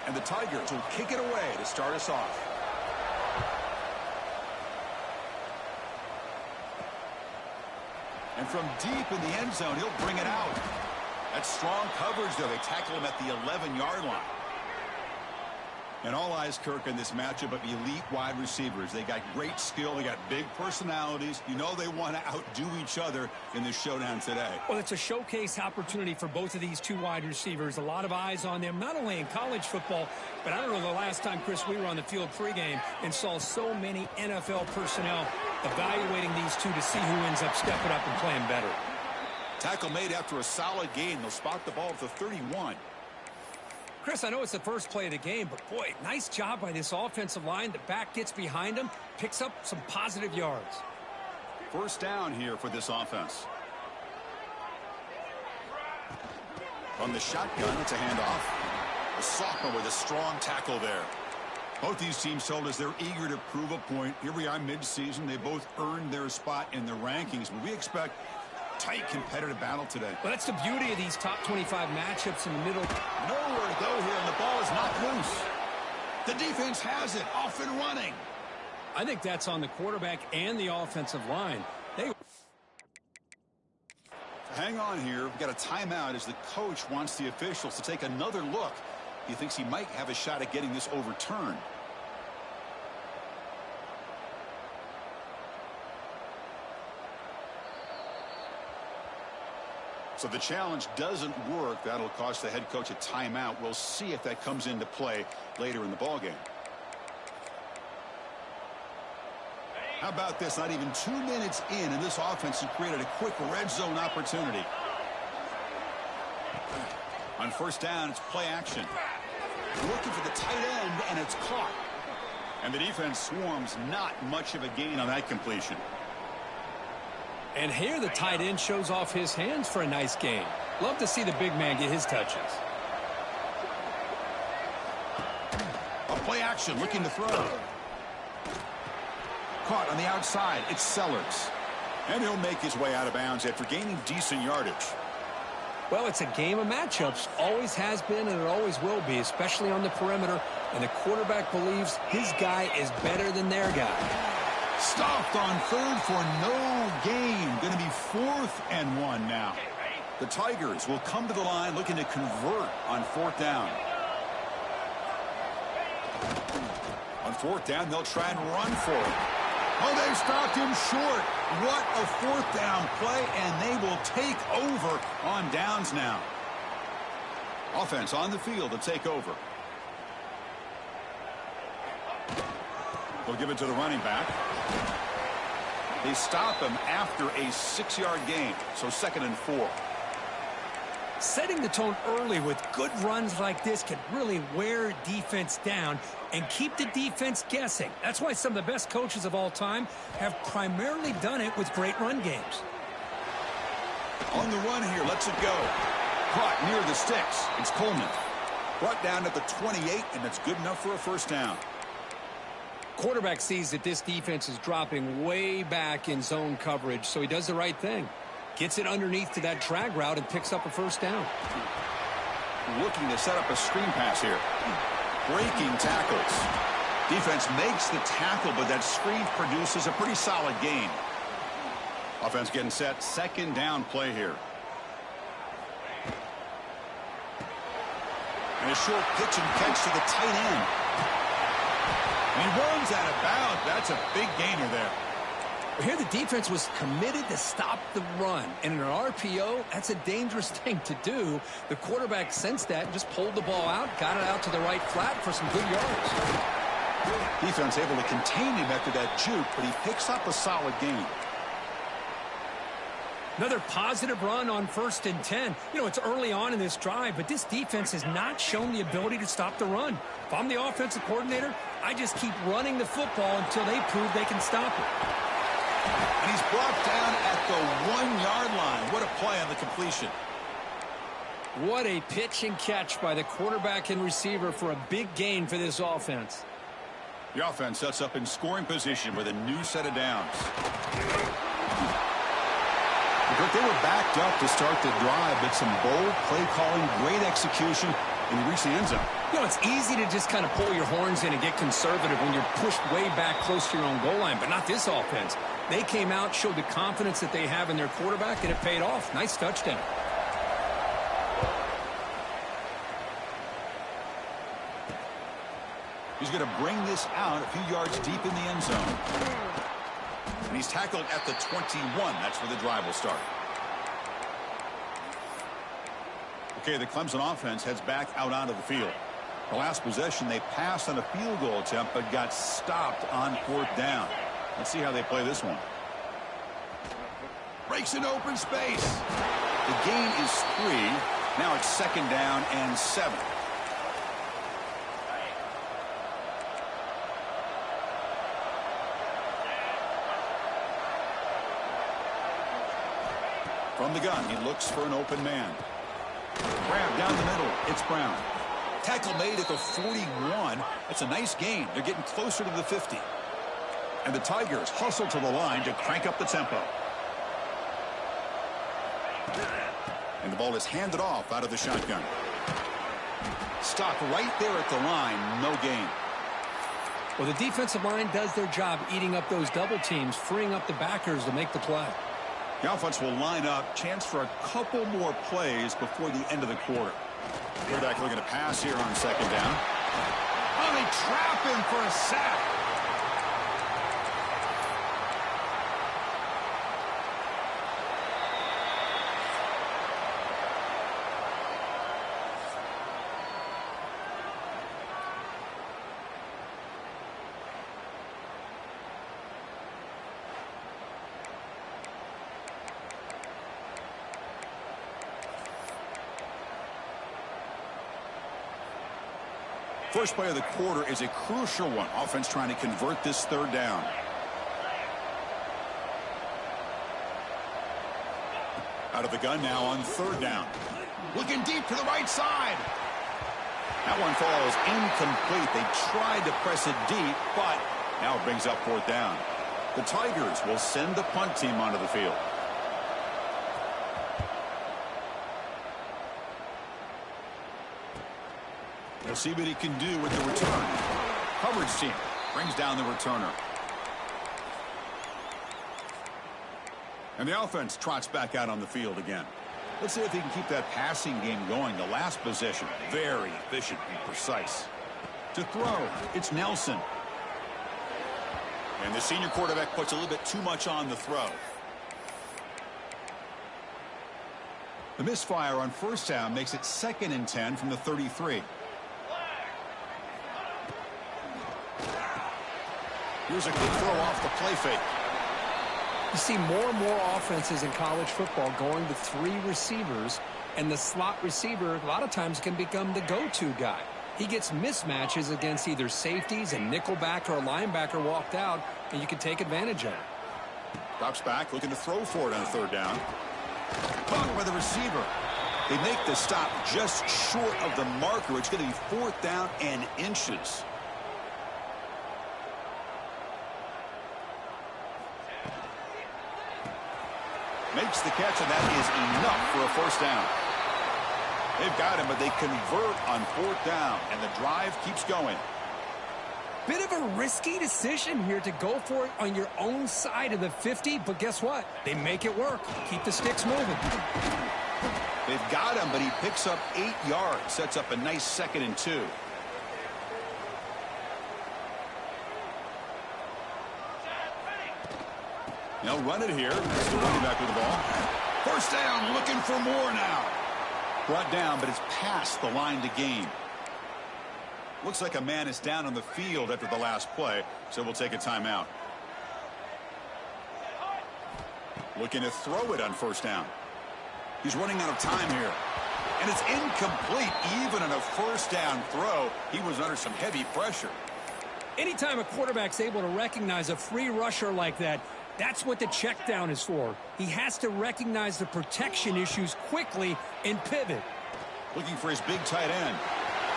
And the Tigers will kick it away to start us off. And from deep in the end zone, he'll bring it out. That's strong coverage, though. They tackle him at the 11-yard line. And all eyes, Kirk, in this matchup of elite wide receivers. They got great skill. They got big personalities. You know they want to outdo each other in this showdown today. Well, it's a showcase opportunity for both of these two wide receivers. A lot of eyes on them, not only in college football, but I don't know the last time, Chris, we were on the field pregame and saw so many NFL personnel evaluating these two to see who ends up stepping up and playing better. Tackle made after a solid gain. They'll spot the ball at the 31. Chris, I know it's the first play of the game, but boy, nice job by this offensive line. The back gets behind him, picks up some positive yards. First down here for this offense. From the shotgun, it's a handoff. A sophomore with a strong tackle there. Both these teams told us they're eager to prove a point. Here we are mid-season. They both earned their spot in the rankings, but we expect tight competitive battle today. Well, that's the beauty of these top 25 matchups in the middle. Nowhere to go here, and the ball is knocked loose. The defense has it, off and running. I think that's on the quarterback and the offensive line. Hang on here. We've got a timeout as the coach wants the officials to take another look. He thinks he might have a shot at getting this overturned. So the challenge doesn't work. That'll cost the head coach a timeout. We'll see if that comes into play later in the ballgame. How about this? Not even 2 minutes in, and this offense has created a quick red zone opportunity. On first down, it's play action. Looking for the tight end, and it's caught. And the defense swarms. Not much of a gain on that completion. And here the tight end shows off his hands for a nice gain. Love to see the big man get his touches. A play action, looking to throw. Caught on the outside. It's Sellers. And he'll make his way out of bounds after gaining decent yardage. Well, it's a game of matchups. Always has been and it always will be, especially on the perimeter. And the quarterback believes his guy is better than their guy. Stopped on third for no gain. Going to be 4th and 1 now. The Tigers will come to the line looking to convert on 4th down. On 4th down, they'll try and run for it. Oh, they stopped him short. What a 4th down play, and they will take over on downs now. Offense on the field to take over. They'll give it to the running back. They stop him after a 6-yard gain, so 2nd and 4. Setting the tone early with good runs like this can really wear defense down and keep the defense guessing. That's why some of the best coaches of all time have primarily done it with great run games. On the run here, lets it go. Caught near the sticks. It's Coleman. Brought down at the 28, and that's good enough for a first down. Quarterback sees that this defense is dropping way back in zone coverage, so he does the right thing. Gets it underneath to that drag route and picks up a first down. Looking to set up a screen pass here. Breaking tackles. Defense makes the tackle, but that screen produces a pretty solid gain. Offense getting set. 2nd down play here. And a short pitch and catch to the tight end. And he runs out of bounds. That's a big gainer there. Here the defense was committed to stop the run. And in an RPO, that's a dangerous thing to do. The quarterback sensed that and just pulled the ball out, got it out to the right flat for some good yards. Defense able to contain him after that juke, but he picks up a solid gain. Another positive run on 1st and 10. You know, it's early on in this drive, but this defense has not shown the ability to stop the run. If I'm the offensive coordinator, I just keep running the football until they prove they can stop it. And he's brought down at the 1-yard line. What a play on the completion. What a pitch and catch by the quarterback and receiver for a big gain for this offense. The offense sets up in scoring position with a new set of downs. They were backed up to start the drive, but some bold play calling, great execution, and he reached the end zone. You know, it's easy to just kind of pull your horns in and get conservative when you're pushed way back close to your own goal line, but not this offense. They came out, showed the confidence that they have in their quarterback, and it paid off. Nice touchdown. He's going to bring this out a few yards deep in the end zone. And he's tackled at the 21. That's where the drive will start. Okay, the Clemson offense heads back out onto the field. The last possession, they passed on a field goal attempt, but got stopped on 4th down. Let's see how they play this one. Breaks an open space. The gain is 3. Now it's 2nd down and 7. From the gun, he looks for an open man. Grab down the middle. It's Brown. Tackle made at the 41. That's a nice gain. They're getting closer to the 50. And the Tigers hustle to the line to crank up the tempo. And the ball is handed off out of the shotgun. Stopped right there at the line. No gain. Well, the defensive line does their job eating up those double teams, freeing up the backers to make the play. The offense will line up. Chance for a couple more plays before the end of the quarter. Quarterback looking to pass here on 2nd down. Oh, they trap him for a sack. First play of the quarter is a crucial one. Offense trying to convert this 3rd down. Out of the gun now on 3rd down. Looking deep to the right side. That one falls incomplete. They tried to press it deep, but now it brings up 4th down. The Tigers will send the punt team onto the field. We'll see what he can do with the return. Coverage team brings down the returner. And the offense trots back out on the field again. Let's see if he can keep that passing game going. The last possession, very efficient and precise. To throw, it's Nelson. And the senior quarterback puts a little bit too much on the throw. The misfire on 1st down makes it 2nd and 10 from the 33. Here's a good throw off the play fake. You see more and more offenses in college football going to 3 receivers, and the slot receiver a lot of times can become the go-to guy. He gets mismatches against either safeties, a nickelback, or a linebacker walked out, and you can take advantage of it. Drops back, looking to throw for it on 3rd down. Caught by the receiver. They make the stop just short of the marker. It's going to be 4th down and inches. Makes the catch, and that is enough for a 1st down. They've got him, but they convert on 4th down, and the drive keeps going. Bit of a risky decision here to go for it on your own side of the 50, but guess what? They make it work. Keep the sticks moving. They've got him, but he picks up 8 yards. Sets up a nice 2nd and 2. They'll run it here. That's the running back with the ball. 1st down, looking for more now. Brought down, but it's past the line to gain. Looks like a man is down on the field after the last play, so we'll take a timeout. Looking to throw it on 1st down. He's running out of time here. And it's incomplete. Even on a 1st down throw, he was under some heavy pressure. Anytime a quarterback's able to recognize a free rusher like that, that's what the check down is for. He has to recognize the protection issues quickly and pivot. Looking for his big tight end.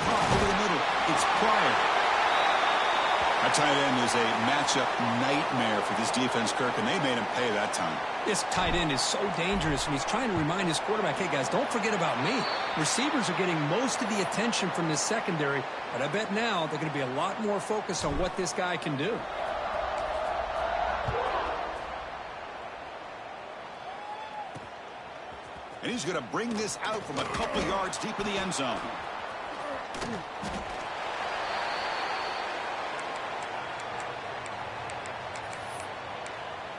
Over the middle. It's Pryor. A tight end is a matchup nightmare for this defense, Kirk, and they made him pay that time. This tight end is so dangerous, and he's trying to remind his quarterback, hey, guys, don't forget about me. Receivers are getting most of the attention from this secondary, but I bet now they're going to be a lot more focused on what this guy can do. And he's going to bring this out from a couple yards deep in the end zone.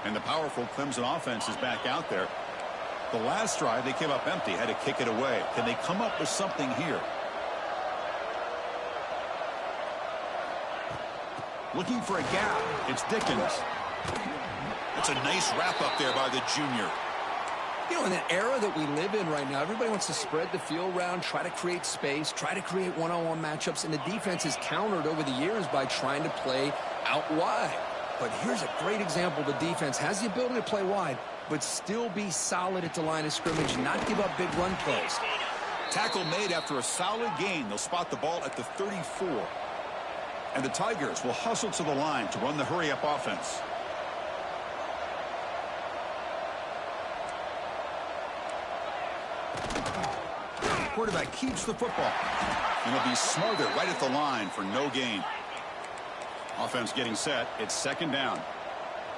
And the powerful Clemson offense is back out there. The last drive, they came up empty, had to kick it away. Can they come up with something here? Looking for a gap. It's Dickens. That's a nice wrap up there by the junior. You know, in an era that we live in right now, everybody wants to spread the field around, try to create space, try to create one-on-one matchups, and the defense is countered over the years by trying to play out wide. But here's a great example. The defense has the ability to play wide, but still be solid at the line of scrimmage, not give up big run plays. Tackle made after a solid gain. They'll spot the ball at the 34. And the Tigers will hustle to the line to run the hurry-up offense. Quarterback keeps the football. And he'll be smothered right at the line for no gain. Offense getting set. It's second down.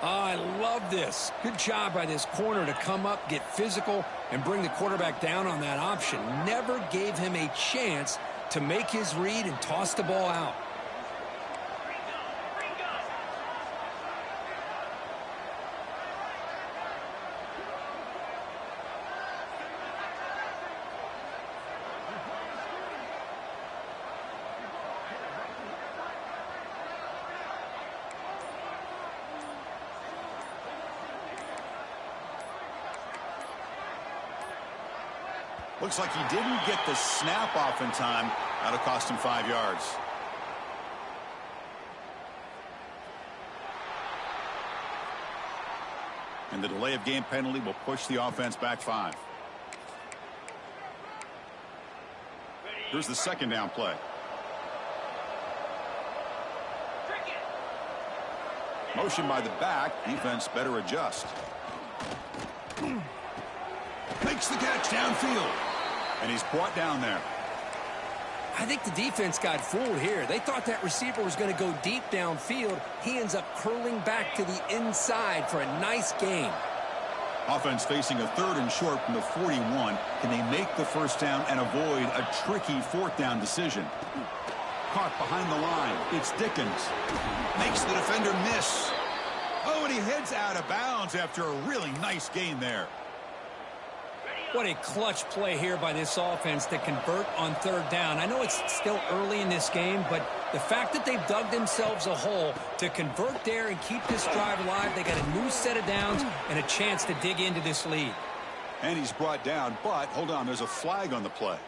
Oh, I love this. Good job by this corner to come up, get physical, and bring the quarterback down on that option. Never gave him a chance to make his read and toss the ball out. Looks like he didn't get the snap off in time. That'll cost him 5 yards. And the delay of game penalty will push the offense back 5. Here's the second down play. Motion by the back. Defense better adjust. Makes the catch downfield. And he's brought down there. I think the defense got fooled here. They thought that receiver was going to go deep downfield. He ends up curling back to the inside for a nice gain. Offense facing a 3rd and short from the 41. Can they make the first down and avoid a tricky 4th down decision? Caught behind the line. It's Dickens. Makes the defender miss. Oh, and he heads out of bounds after a really nice gain there. What a clutch play here by this offense to convert on 3rd down. I know it's still early in this game, but the fact that they've dug themselves a hole to convert there and keep this drive alive, they got a new set of downs and a chance to dig into this lead. And he's brought down, but hold on, there's a flag on the play.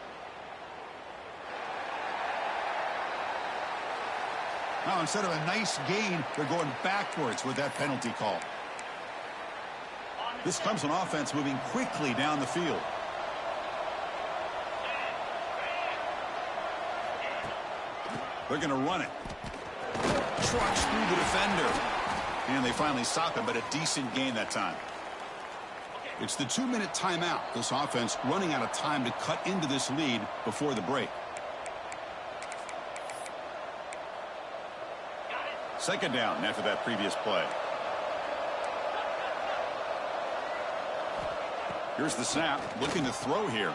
Now, instead of a nice gain, they're going backwards with that penalty call. This Clemson offense moving quickly down the field. They're going to run it. Trucks through the defender. And they finally stop him, but a decent gain that time. It's the 2-minute timeout. This offense running out of time to cut into this lead before the break. Second down after that previous play. Here's the snap, looking to throw here.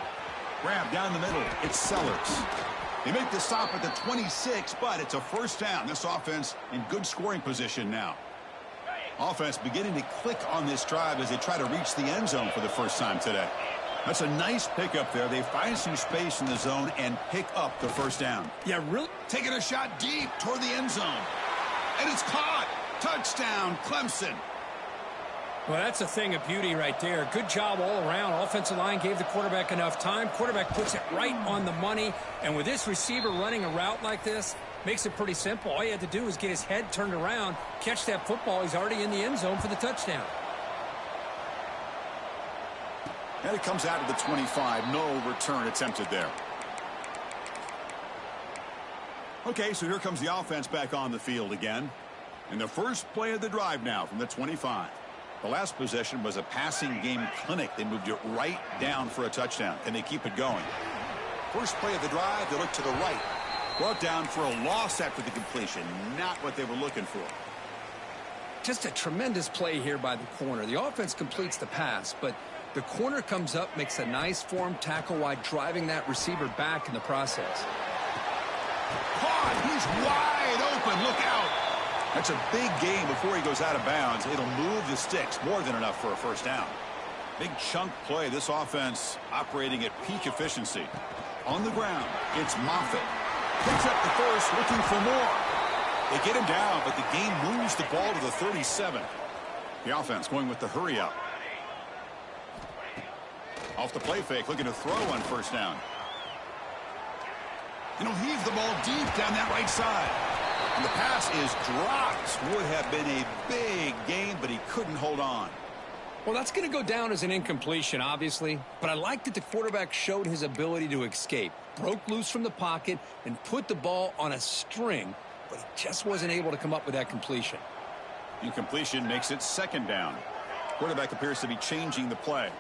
Grab down the middle. It's Sellers. They make the stop at the 26, but it's a first down. This offense in good scoring position now. Offense beginning to click on this drive as they try to reach the end zone for the first time today. That's a nice pickup there. They find some space in the zone and pick up the first down. Yeah, really. Taking a shot deep toward the end zone. And it's caught. Touchdown, Clemson. Well, that's a thing of beauty right there. Good job all around. Offensive line gave the quarterback enough time. Quarterback puts it right on the money. And with this receiver running a route like this, makes it pretty simple. All you had to do is get his head turned around, catch that football. He's already in the end zone for the touchdown. And it comes out of the 25. No return attempted there. Okay, so here comes the offense back on the field again. And the first play of the drive now from the 25. The last possession was a passing game clinic. They moved it right down for a touchdown. Can they keep it going? First play of the drive, they look to the right. Brought down for a loss after the completion. Not what they were looking for. Just a tremendous play here by the corner. The offense completes the pass, but the corner comes up, makes a nice form tackle while driving that receiver back in the process. Caught! He's wide open. Look out! That's a big gain before he goes out of bounds. It'll move the sticks. More than enough for a first down. Big chunk play. This offense operating at peak efficiency. On the ground, it's Mjpls. Picks up the first, looking for more. They get him down, but the game moves the ball to the 37. The offense going with the hurry up. Off the play fake, looking to throw on first down. And he'll heave the ball deep down that right side. And the pass is dropped. Would have been a big gain, but he couldn't hold on. Well, that's going to go down as an incompletion, obviously. But I like that the quarterback showed his ability to escape. Broke loose from the pocket and put the ball on a string, but he just wasn't able to come up with that completion. Incompletion makes it second down. Quarterback appears to be changing the play.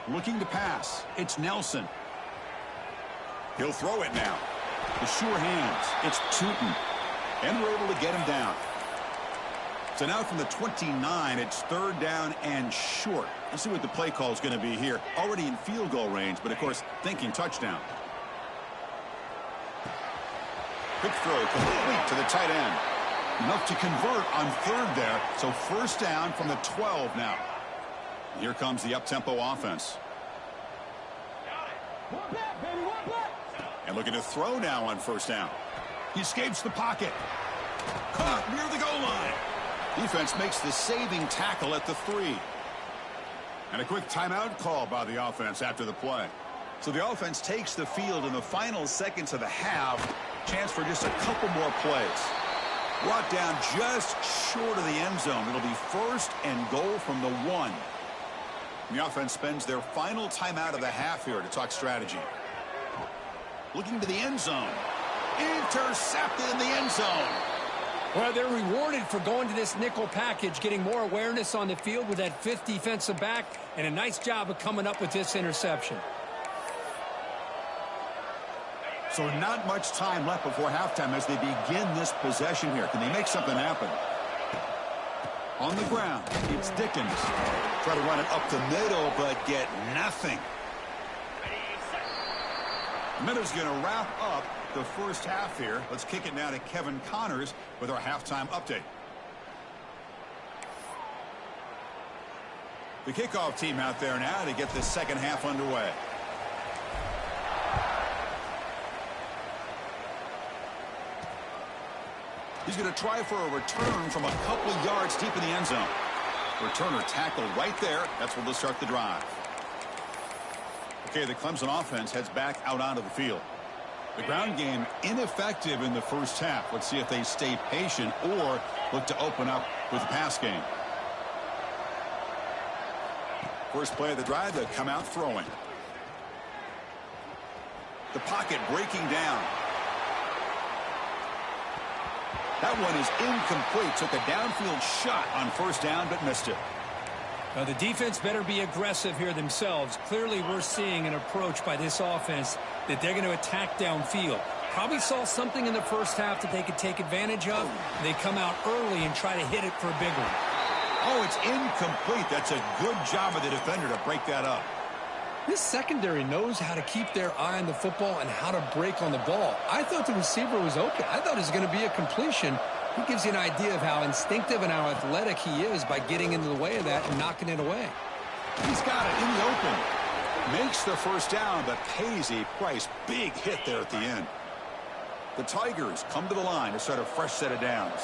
Looking to pass. It's Nelson. He'll throw it now. The sure hands. It's Tootin. And we're able to get him down. So now from the 29, it's third down and short. Let's see what the play call is going to be here. Already in field goal range, but of course thinking touchdown. Quick throw complete to the tight end. Enough to convert on third there. So first down from the 12 now. Here comes the up-tempo offense. And looking to throw now on first down. He escapes the pocket. Caught near the goal line. Defense makes the saving tackle at the 3. And a quick timeout call by the offense after the play. So the offense takes the field in the final seconds of the half. Chance for just a couple more plays. Brought down just short of the end zone. It'll be first and goal from the 1. And the offense spends their final timeout of the half here to talk strategy. Looking to the end zone. Intercepted in the end zone. Well, they're rewarded for going to this nickel package, getting more awareness on the field with that 5th defensive back, and a nice job of coming up with this interception. So not much time left before halftime as they begin this possession here. Can they make something happen? On the ground, it's Dickens. Try to run it up the middle, but get nothing. Minutes going to wrap up the first half here. Let's kick it now to Kevin Connors with our halftime update. The kickoff team out there now to get the second half underway. He's going to try for a return from a couple of yards deep in the end zone. Returner tackled right there. That's where they'll start the drive. Okay, the Clemson offense heads back out onto the field. The ground game ineffective in the first half. Let's see if they stay patient or look to open up with the pass game. First play of the drive, they come out throwing. The pocket breaking down. That one is incomplete. Took a downfield shot on first down, but missed it. Now, the defense better be aggressive here themselves. Clearly, we're seeing an approach by this offense that they're going to attack downfield. Probably saw something in the first half that they could take advantage of. They come out early and try to hit it for a big one. Oh, it's incomplete. That's a good job of the defender to break that up. This secondary knows how to keep their eye on the football and how to break on the ball. I thought the receiver was open. I thought it was going to be a completion. He gives you an idea of how instinctive and how athletic he is by getting into the way of that and knocking it away. He's got it in the open. Makes the first down, but pays a price. Big hit there at the end. The Tigers come to the line to start a fresh set of downs.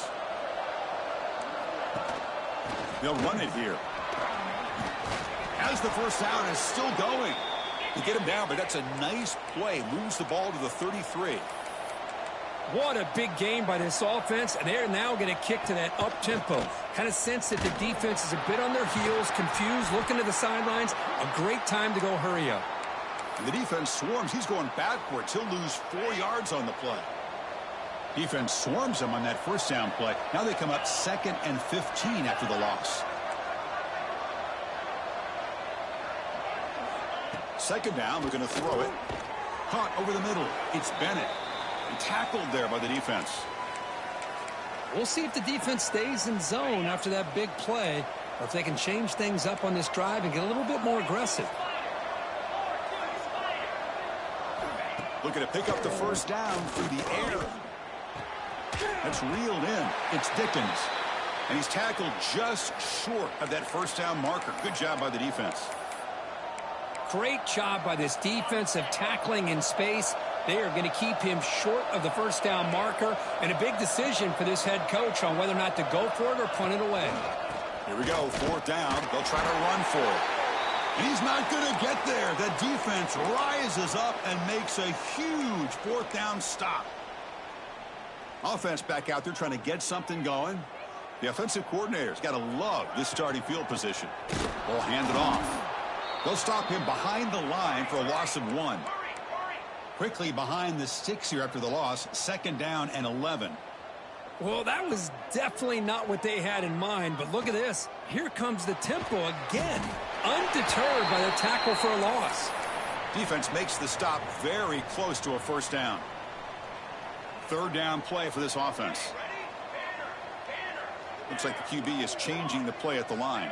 They'll run it here. As the first down is still going. They get him down, but that's a nice play. Moves the ball to the 33. What a big game by this offense, and they're now going to kick to that up-tempo. Kind of sense that the defense is a bit on their heels, confused, looking to the sidelines. A great time to go hurry up. And the defense swarms. He's going backwards. He'll lose 4 yards on the play. Defense swarms them on that first down play. Now they come up 2nd and 15 after the loss. 2nd down, we're going to throw it. Caught over the middle. It's Bennett. And tackled there by the defense. We'll see if the defense stays in zone after that big play, or if they can change things up on this drive and get a little bit more aggressive. Looking to pick up the first down through the air. That's reeled in. It's Dickens. And he's tackled just short of that first down marker. Good job by the defense. Great job by this defensive tackling in space. They are going to keep him short of the first down marker, and a big decision for this head coach on whether or not to go for it or punt it away. Here we go, 4th down. They'll try to run for it. He's not going to get there. The defense rises up and makes a huge 4th down stop. Offense back out there trying to get something going. The offensive coordinator's got to love this starting field position. They'll hand it off. They'll stop him behind the line for a loss of 1. Quickly behind the sticks here after the loss. 2nd down and 11. Well, that was definitely not what they had in mind, but look at this. Here comes the tempo again. Undeterred by the tackle for a loss. Defense makes the stop very close to a first down. 3rd down play for this offense. Looks like the QB is changing the play at the line.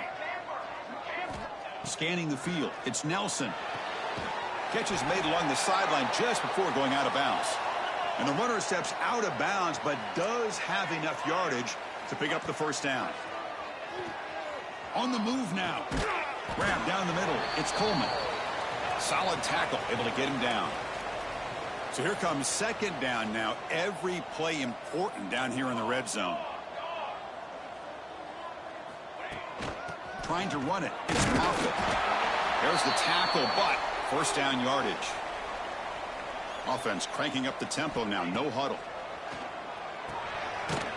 Scanning the field. It's Nelson. Catch is made along the sideline just before going out of bounds. And the runner steps out of bounds, but does have enough yardage to pick up the first down. On the move now. Grab down the middle. It's Coleman. Solid tackle, able to get him down. So here comes 2nd down now. Every play important down here in the red zone. Trying to run it. It's Mjpls. There's the tackle, but first down yardage. Offense cranking up the tempo now. No huddle.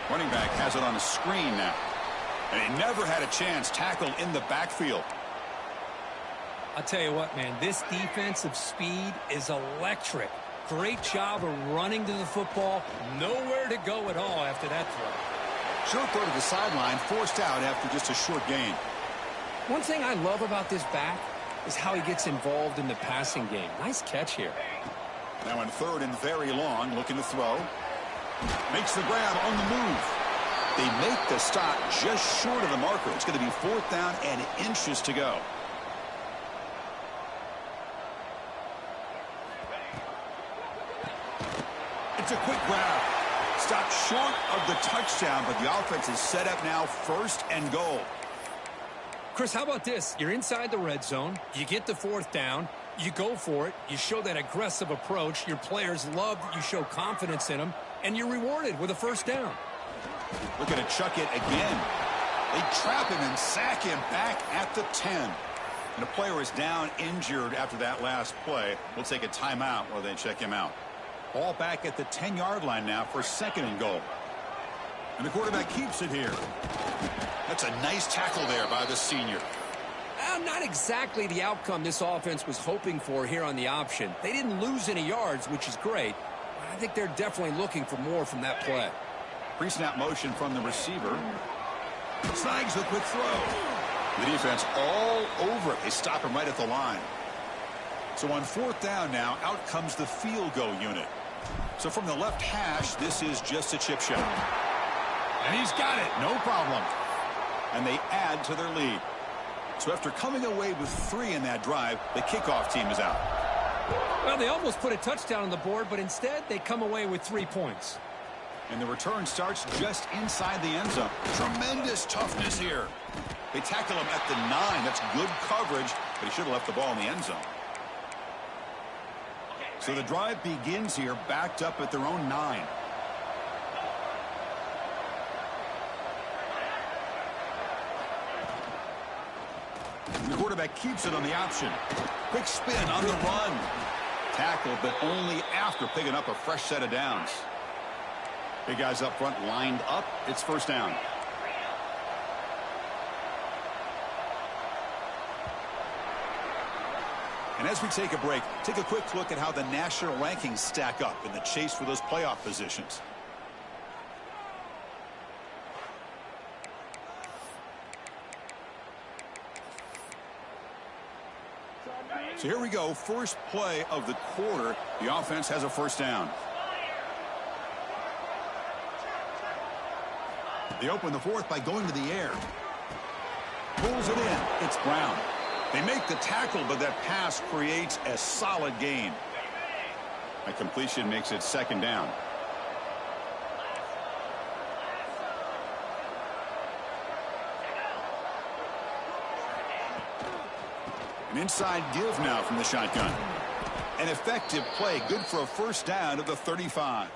Running back has it on the screen now. And he never had a chance. Tackle in the backfield. I'll tell you what, man. This defensive speed is electric. Great job of running to the football. Nowhere to go at all after that throw. Short throw to the sideline. Forced out after just a short gain. One thing I love about this back is how he gets involved in the passing game. Nice catch here. Now in 3rd and very long, looking to throw. Makes the grab on the move. They make the stop just short of the marker. It's going to be 4th down and inches to go. It's a quick grab. Stopped short of the touchdown, but the offense is set up now 1st and goal. Chris, how about this? You're inside the red zone. You get the 4th down. You go for it. You show that aggressive approach. Your players love that you show confidence in them. And you're rewarded with a first down. Looking to chuck it again. They trap him and sack him back at the 10. And a player is down injured after that last play. We'll take a timeout while they check him out. Ball back at the 10-yard line now for 2nd and goal. And the quarterback keeps it here. That's a nice tackle there by the senior. Not exactly the outcome this offense was hoping for here on the option. They didn't lose any yards, which is great. But I think they're definitely looking for more from that play. Pre-snap motion from the receiver. Snags the quick throw. The defense all over it. They stop him right at the line. So on 4th down now, out comes the field goal unit. So from the left hash, this is just a chip shot. And he's got it. No problem. And they add to their lead. So after coming away with 3 in that drive, the kickoff team is out. Well, they almost put a touchdown on the board, but instead they come away with 3 points. And the return starts just inside the end zone. Tremendous toughness here. They tackle him at the 9. That's good coverage, but he should have left the ball in the end zone. So the drive begins here, backed up at their own 9. The quarterback keeps it on the option. Quick spin on the run. Tackle, but only after picking up a fresh set of downs. Big guys up front lined up. It's first down. And as we take a break, take a quick look at how the national rankings stack up in the chase for those playoff positions. So here we go, first play of the quarter. The offense has a first down. They open the fourth by going to the air. Pulls it in. It's Brown. They make the tackle, but that pass creates a solid gain. A completion makes it second down. An inside give now from the shotgun. An effective play, good for a first down at the 35.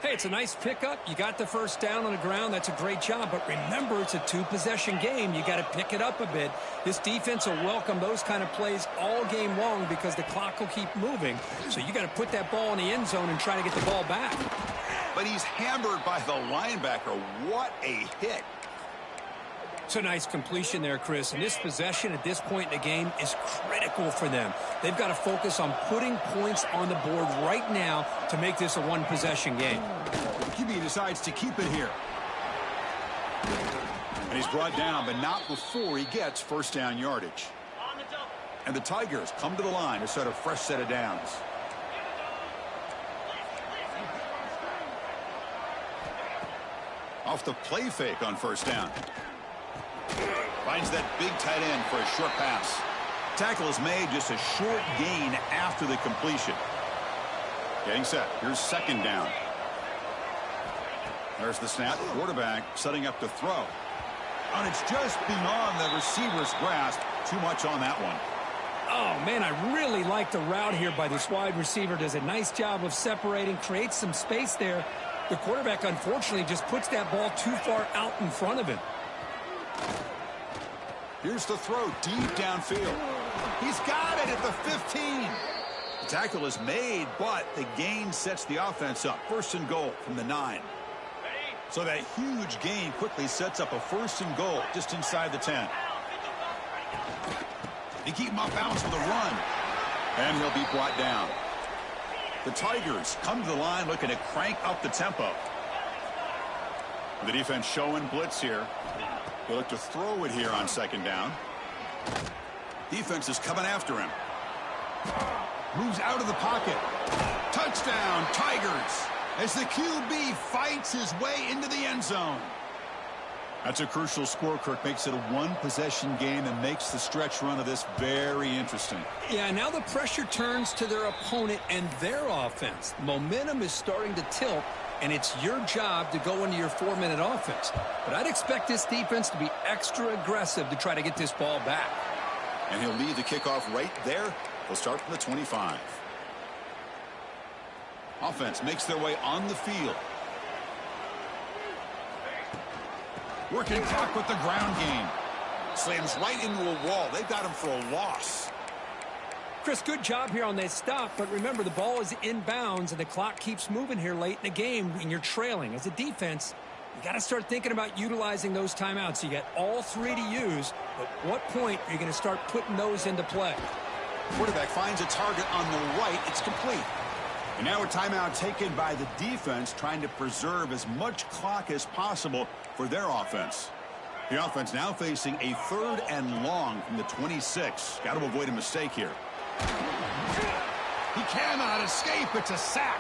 Hey, it's a nice pickup. You got the first down on the ground. That's a great job. But remember, it's a two-possession game. You got to pick it up a bit. This defense will welcome those kind of plays all game long because the clock will keep moving. So you got to put that ball in the end zone and try to get the ball back. But he's hammered by the linebacker. What a hit. It's a nice completion there, Chris. And this possession at this point in the game is critical for them. They've got to focus on putting points on the board right now to make this a one-possession game. The QB decides to keep it here. And he's brought down, but not before he gets first down yardage. And the Tigers come to the line to start a fresh set of downs. Off the play fake on first down. Finds that big tight end for a short pass. Tackle is made, just a short gain after the completion. Getting set. Here's second down. There's the snap. Quarterback setting up to throw. And it's just beyond the receiver's grasp. Too much on that one. Oh, man, I really like the route here by this wide receiver. Does a nice job of separating, creates some space there. The quarterback, unfortunately, just puts that ball too far out in front of him. Here's the throw deep downfield. He's got it at the 15. The tackle is made, but the gain sets the offense up. First and goal from the 9. So that huge gain quickly sets up a first and goal just inside the 10. They keep him off balance with a run. And he'll be brought down. The Tigers come to the line looking to crank up the tempo. The defense showing blitz here. They look to throw it here on second down. Defense is coming after him. Moves out of the pocket. Touchdown, Tigers, as the QB fights his way into the end zone. That's a crucial score, Kirk. Makes it a one-possession game and makes the stretch run of this very interesting. Yeah, now the pressure turns to their opponent and their offense. Momentum is starting to tilt, and it's your job to go into your 4-minute offense. But I'd expect this defense to be extra aggressive to try to get this ball back. And he'll leave the kickoff right there. They'll start from the 25. Offense makes their way on the field. Working clock with the ground game. Slams right into a wall. They've got him for a loss. Chris, good job here on that stop, but remember, the ball is inbounds, and the clock keeps moving here late in the game, and you're trailing. As a defense, you got to start thinking about utilizing those timeouts. You got all 3 to use, but what point are you going to start putting those into play? Quarterback finds a target on the right. It's complete. And now a timeout taken by the defense, trying to preserve as much clock as possible for their offense. The offense now facing a 3rd and long from the 26. Got to avoid a mistake here. He cannot escape. It's a sack.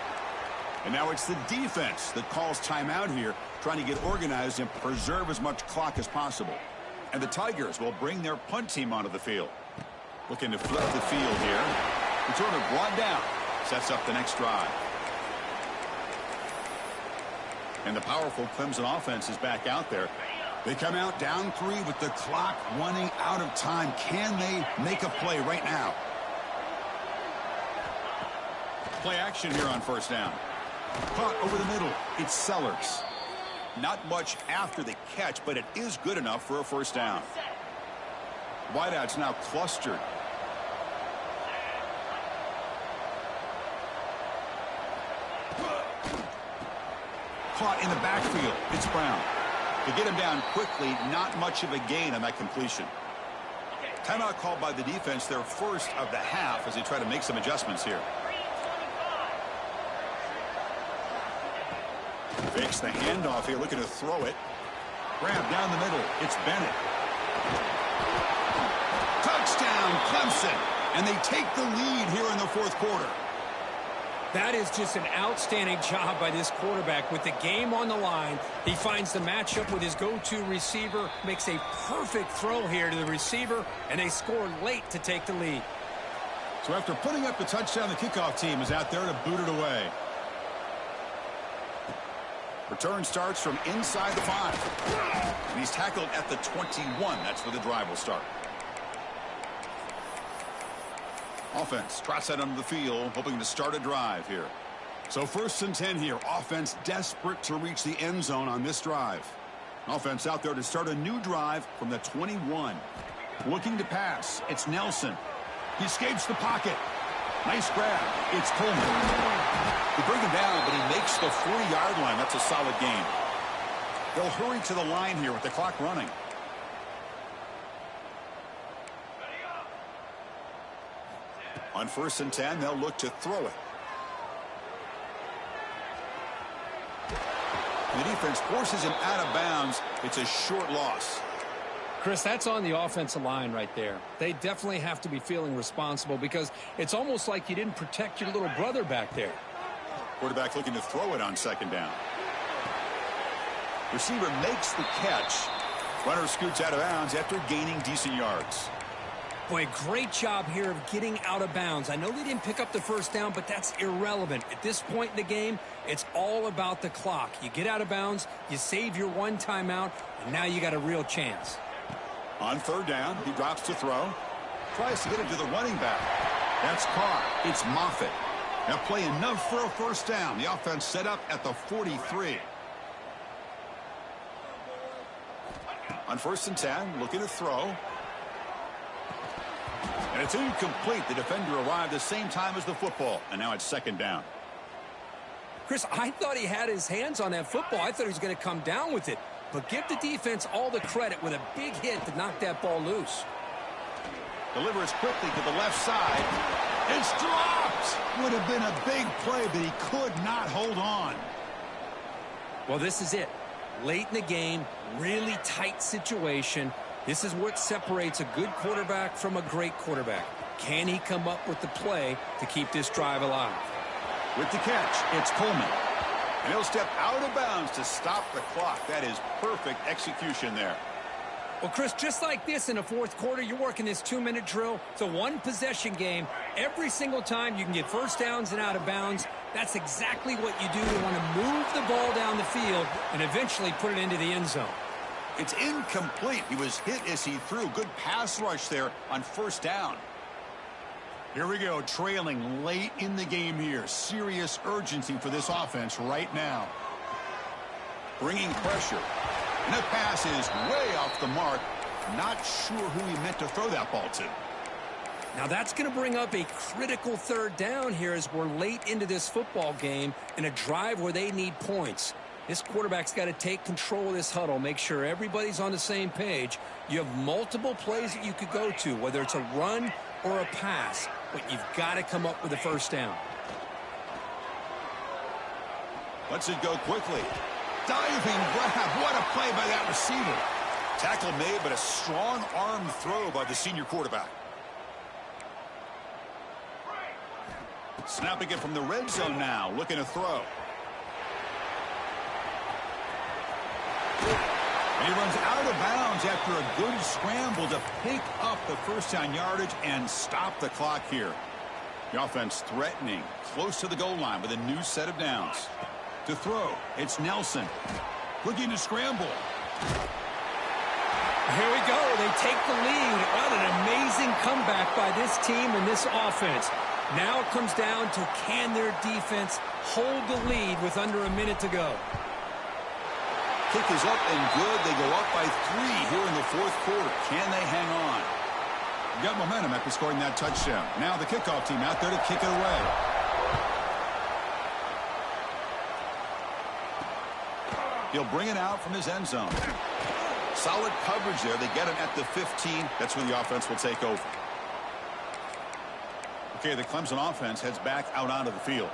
And now it's the defense that calls timeout here, trying to get organized and preserve as much clock as possible. And the Tigers will bring their punt team onto the field. Looking to flip the field here. Returner brought down. Sets up the next drive. And the powerful Clemson offense is back out there. They come out down 3 with the clock running out of time. Can they make a play right now? Play action here on first down. Caught over the middle. It's Sellers. Not much after the catch, but it is good enough for a first down. Wideouts now clustered. Caught in the backfield. It's Brown. To get him down quickly, not much of a gain on that completion. Timeout called by the defense, their first of the half, as they try to make some adjustments here. Fakes the handoff here, looking to throw it. Grab down the middle. It's Bennett. Touchdown! Touchdown, Clemson. And they take the lead here in the fourth quarter. That is just an outstanding job by this quarterback. With the game on the line, he finds the matchup with his go-to receiver, makes a perfect throw here to the receiver, and they score late to take the lead. So after putting up the touchdown, the kickoff team is out there to boot it away. Return starts from inside the 5. And he's tackled at the 21. That's where the drive will start. Offense trots out onto the field, hoping to start a drive here. So 1st and 10 here. Offense desperate to reach the end zone on this drive. Offense out there to start a new drive from the 21. Looking to pass. It's Nelson. He escapes the pocket. Nice grab. It's Coleman. They bring him down, but he makes the 40-yard line. That's a solid gain. They'll hurry to the line here with the clock running. On 1st and 10, they'll look to throw it. The defense forces him out of bounds. It's a short loss. Chris, that's on the offensive line right there. They definitely have to be feeling responsible because it's almost like you didn't protect your little brother back there. Quarterback looking to throw it on 2nd down. Receiver makes the catch. Runner scoots out of bounds after gaining decent yards. Boy, great job here of getting out of bounds. I know they didn't pick up the 1st down, but that's irrelevant. At this point in the game, it's all about the clock. You get out of bounds, you save your 1 timeout, and now you got a real chance. On 3rd down, he drops to throw. Tries to get it to the running back. That's Carr. It's Moffitt. Now play enough for a 1st down. The offense set up at the 43. On 1st and 10, looking to throw. And it's incomplete. The defender arrived the same time as the football. And now it's 2nd down. Chris, I thought he had his hands on that football. I thought he was going to come down with it. But give the defense all the credit with a big hit to knock that ball loose. Delivers quickly to the left side. It's dropped. Would have been a big play, but he could not hold on. Well, this is it. Late in the game, really tight situation. This is what separates a good quarterback from a great quarterback. Can he come up with the play to keep this drive alive? With the catch, it's Coleman. And he'll step out of bounds to stop the clock. That is perfect execution there. Well, Chris, just like this in the 4th quarter, you're working this 2-minute drill. It's a 1-possession game. Every single time you can get 1st downs and out of bounds. That's exactly what you do to want to move the ball down the field and eventually put it into the end zone. It's incomplete. He was hit as he threw. Good pass rush there on 1st down. Here we go, trailing late in the game here. Serious urgency for this offense right now. Bringing pressure. And that pass is way off the mark. Not sure who he meant to throw that ball to. Now that's going to bring up a critical 3rd down here as we're late into this football game in a drive where they need points. This quarterback's got to take control of this huddle, make sure everybody's on the same page. You have multiple plays that you could go to, whether it's a run or a pass, but you've got to come up with a 1st down. Lets it go quickly. Diving grab. What a play by that receiver. Tackle made, but a strong arm throw by the senior quarterback. Snapping it from the red zone now, looking to throw. And he runs out of bounds after a good scramble to pick up the 1st down yardage and stop the clock here. The offense threatening, close to the goal line with a new set of downs. To throw, it's Nelson. Looking to scramble. Here we go. They take the lead. What an amazing comeback by this team and this offense. Now it comes down to can their defense hold the lead with under a minute to go. Kick is up and good. They go up by 3 here in the 4th quarter. Can they hang on? Got momentum after scoring that touchdown. Now the kickoff team out there to kick it away. He'll bring it out from his end zone. Solid coverage there. They get him at the 15. That's when the offense will take over. Okay, the Clemson offense heads back out onto the field.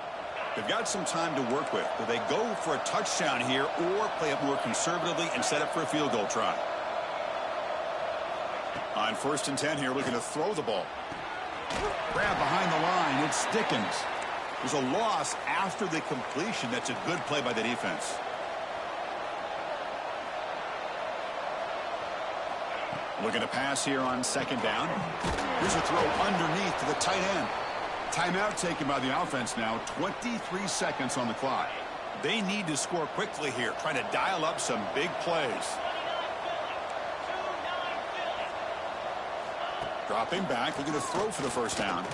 They've got some time to work with. Do they go for a touchdown here or play it more conservatively and set up for a field goal try? On 1st and 10 here, looking to throw the ball. Grab behind the line. It's Dickens. There's a loss after the completion. That's a good play by the defense. Looking to pass here on 2nd down. Here's a throw underneath to the tight end. Timeout taken by the offense now. 23 seconds on the clock. They need to score quickly here, trying to dial up some big plays. Dropping back, looking to throw for the 1st down.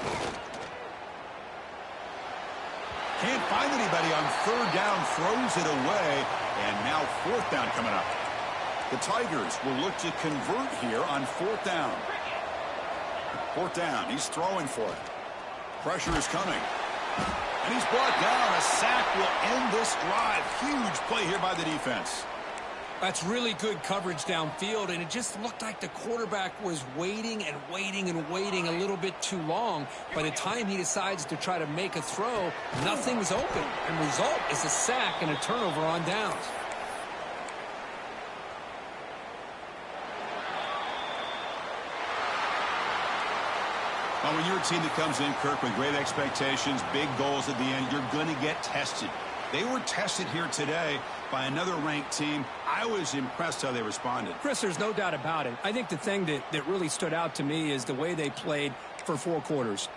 Can't find anybody on 3rd down, throws it away, and now 4th down coming up. The Tigers will look to convert here on 4th down. 4th down, he's throwing for it. Pressure is coming. And he's brought down. A sack will end this drive. Huge play here by the defense. That's really good coverage downfield, and it just looked like the quarterback was waiting and waiting and waiting a little bit too long. By the time he decides to try to make a throw, nothing's open. And result is a sack and a turnover on downs. Well, when you're a team that comes in, Kirk, with great expectations, big goals at the end, you're going to get tested. They were tested here today by another ranked team. I was impressed how they responded. Chris, there's no doubt about it. I think the thing that really stood out to me is the way they played for 4 quarters.